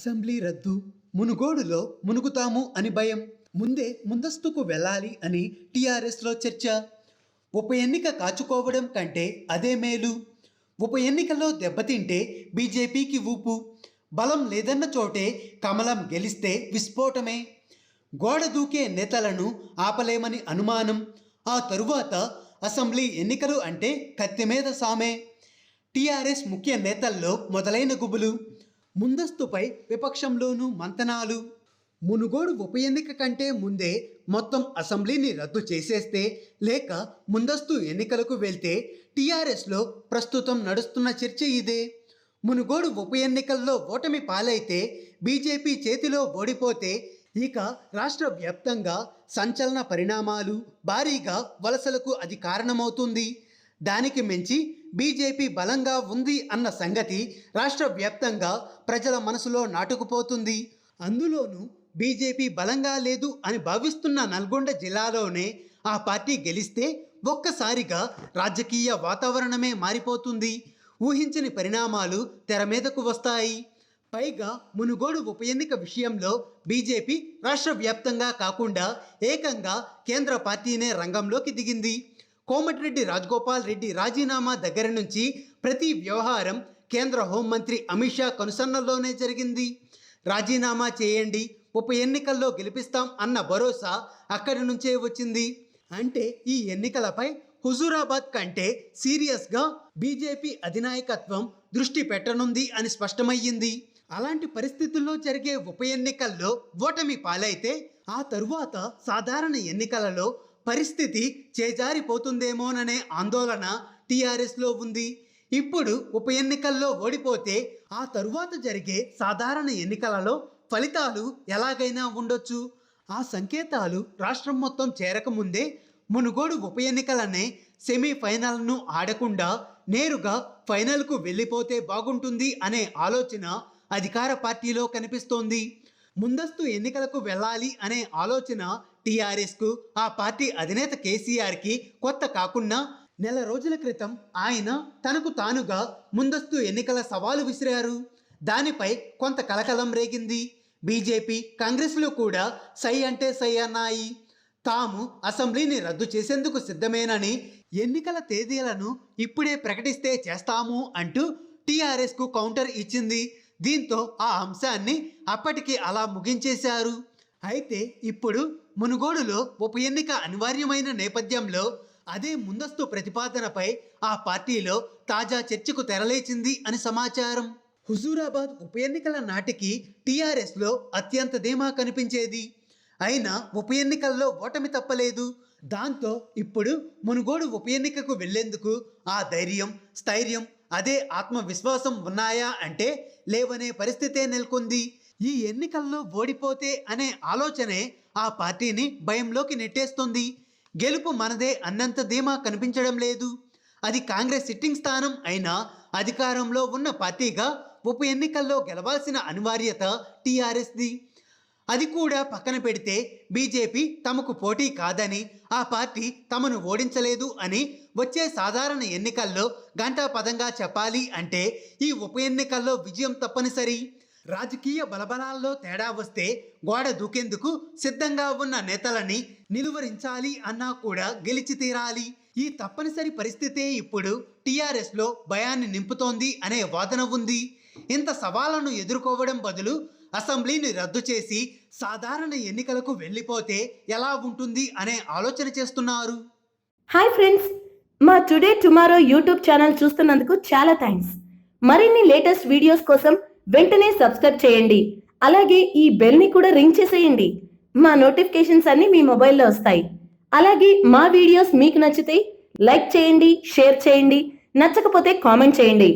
Assembly రద్దు, మునుగోడులో మునుగుతాము అని భయం, ముందస్తుకు వెళ్ళాలి అని టీఆర్ఎస్లో చర్చ. ఉప ఎన్నిక కాచుకోవడం కంటే అదే మేలు. ఉప ఎన్నికల్లో దెబ్బతింటే బీజేపీకి ఊపు. బలం లేదన్న చోటే కమలం గెలిస్తే విస్ఫోటమే. గోడ దూకే నేతలను ఆపలేమని అనుమానం. ఆ తరువాత అసెంబ్లీ ఎన్నికలు అంటే కత్తిమీద సామే. టీఆర్ఎస్ ముఖ్య నేతల్లో మొదలైన గుబులు. ముందస్తుపై విపక్షంలోనూ మంతనాలు. మునుగోడు ఉప ఎన్నిక కంటే ముందే మొత్తం అసెంబ్లీని రద్దు చేసేస్తే, లేక ముందస్తు ఎన్నికలకు వెళ్తే టీఆర్ఎస్లో ప్రస్తుతం నడుస్తున్న చర్చ ఇదే. మునుగోడు ఉప ఎన్నికల్లో ఓటమి పాలైతే, బీజేపీ చేతిలో ఓడిపోతే ఇక రాష్ట్ర వ్యాప్తంగా సంచలన పరిణామాలు, భారీగా వలసలకు అది కారణమవుతుంది. దానికి మించి బీజేపీ బలంగా ఉంది అన్న సంగతి రాష్ట్ర వ్యాప్తంగా ప్రజల మనసులో నాటుకుపోతుంది. అందులోనూ బీజేపీ బలంగా లేదు అని భావిస్తున్న నల్గొండ జిల్లాలోనే ఆ పార్టీ గెలిస్తే ఒక్కసారిగా రాజకీయ వాతావరణమే మారిపోతుంది. ఊహించని పరిణామాలు తెర మీదకు వస్తాయి. పైగా మునుగోడు ఉప ఎన్నిక విషయంలో బీజేపీ రాష్ట్ర వ్యాప్తంగా కాకుండా ఏకంగా కేంద్ర పార్టీనే రంగంలోకి దిగింది. కోమటిరెడ్డి రాజగోపాల్ రెడ్డి రాజీనామా దగ్గర నుంచి ప్రతి వ్యవహారం కేంద్ర హోంమంత్రి అమిత్ షా కనుసన్నల్లోనే జరిగింది. రాజీనామా చేయండి, ఉప ఎన్నికల్లో గెలిపిస్తాం అన్న భరోసా అక్కడి నుంచే వచ్చింది. అంటే ఈ ఎన్నికలపై హుజూరాబాద్ కంటే సీరియస్గా బీజేపీ అధినాయకత్వం దృష్టి పెట్టనుంది అని స్పష్టమయ్యింది. అలాంటి పరిస్థితుల్లో జరిగే ఉప ఎన్నికల్లో ఓటమి పాలైతే ఆ తరువాత సాధారణ ఎన్నికలలో పరిస్థితి చేజారిపోతుందేమోననే ఆందోళన టీఆర్ఎస్లో ఉంది. ఇప్పుడు ఉప ఎన్నికల్లో ఓడిపోతే ఆ తరువాత జరిగే సాధారణ ఎన్నికలలో ఫలితాలు ఎలాగైనా ఉండొచ్చు. ఆ సంకేతాలు రాష్ట్రం మొత్తం చేరకముందే మునుగోడు ఉప ఎన్నికలనే సెమీఫైనల్ను ఆడకుండా నేరుగా ఫైనల్కు వెళ్ళిపోతే బాగుంటుంది అనే ఆలోచన అధికార పార్టీలో కనిపిస్తోంది. ముందస్తు ఎన్నికలకు వెళ్ళాలి అనే ఆలోచన టీఆర్ఎస్కు, ఆ పార్టీ అధినేత కేసీఆర్కి కొత్త కాకున్నా నెల రోజుల క్రితం ఆయన తనకు తానుగా ముందస్తు ఎన్నికల సవాలు విసిరారు. దానిపై కొంత కలకలం రేగింది. బీజేపీ, కాంగ్రెస్లు కూడా సై అంటే సై అన్నాయి. తాము అసెంబ్లీని రద్దు చేసేందుకు సిద్ధమేనని, ఎన్నికల తేదీలను ఇప్పుడే ప్రకటిస్తే చేస్తాము అంటూ టీఆర్ఎస్కు కౌంటర్ ఇచ్చింది. దీంతో ఆ అంశాన్ని అప్పటికి అలా ముగించేశారు. అయితే ఇప్పుడు మునుగోడులో ఉప ఎన్నిక అనివార్యమైన నేపథ్యంలో అదే ముందస్తు ప్రతిపాదనపై ఆ పార్టీలో తాజా చర్చకు తెరలేచింది అని సమాచారం. హుజూరాబాద్ ఉప ఎన్నికల నాటికి టీఆర్ఎస్లో అత్యంత ధీమా కనిపించేది. అయినా ఉప ఎన్నికల్లో ఓటమి తప్పలేదు. దాంతో ఇప్పుడు మునుగోడు ఉప ఎన్నికకు వెళ్లేందుకు ఆ ధైర్యం, స్థైర్యం, అదే ఆత్మవిశ్వాసం ఉన్నాయా అంటే లేవనే పరిస్థితే నెలకొంది. ఈ ఎన్నికల్లో ఓడిపోతే అనే ఆలోచనే ఆ పార్టీని భయంలోకి నెట్టేస్తుంది. గెలుపు మనదే అన్నంత ధీమా కనిపించడం లేదు. అది కాంగ్రెస్ సిట్టింగ్ స్థానం అయినా అధికారంలో ఉన్న పార్టీగా ఉప ఎన్నికల్లో గెలవాల్సిన అనివార్యత టీఆర్ఎస్ది. అది కూడా పక్కన పెడితే బీజేపీ తమకు పోటీ కాదని, ఆ పార్టీ తమను ఓడించలేదు అని వచ్చే సాధారణ ఎన్నికల్లో ఘంటాపథంగా చెప్పాలి అంటే ఈ ఉప ఎన్నికల్లో విజయం తప్పనిసరి. రాజకీయ బలబలాల్లో తేడా వస్తే గోడ దూకేందుకు సిద్ధంగా ఉన్న నేతలని నిలువరించాలి అన్నా కూడా గెలిచి తీరాలి. ఈ తప్పనిసరి పరిస్థితే ఇప్పుడు టీఆర్ఎస్లో భయాన్ని నింపుతోంది అనే వాదన ఉంది. ఇంత సవాళ్లను ఎదుర్కోవడం బదులు అసెంబ్లీని రద్దు చేసి సాధారణ ఎన్నికలకు వెళ్ళిపోతే ఎలా ఉంటుంది అనే ఆలోచన చేస్తున్నారు. హాయ్ ఫ్రెండ్స్, మా టుడే టుమారో యూట్యూబ్ ఛానల్ చూస్తున్నందుకు చాలా థ్యాంక్స్. మరిన్ని లేటెస్ట్ వీడియోస్ కోసం వెంటనే సబ్స్క్రైబ్ చేయండి. అలాగే ఈ బెల్ని కూడా రింగ్ చేసేయండి. మా నోటిఫికేషన్స్ అన్ని మీ మొబైల్లో వస్తాయి. అలాగే మా వీడియోస్ మీకు నచ్చితే లైక్ చేయండి, షేర్ చేయండి, నచ్చకపోతే కామెంట్ చేయండి.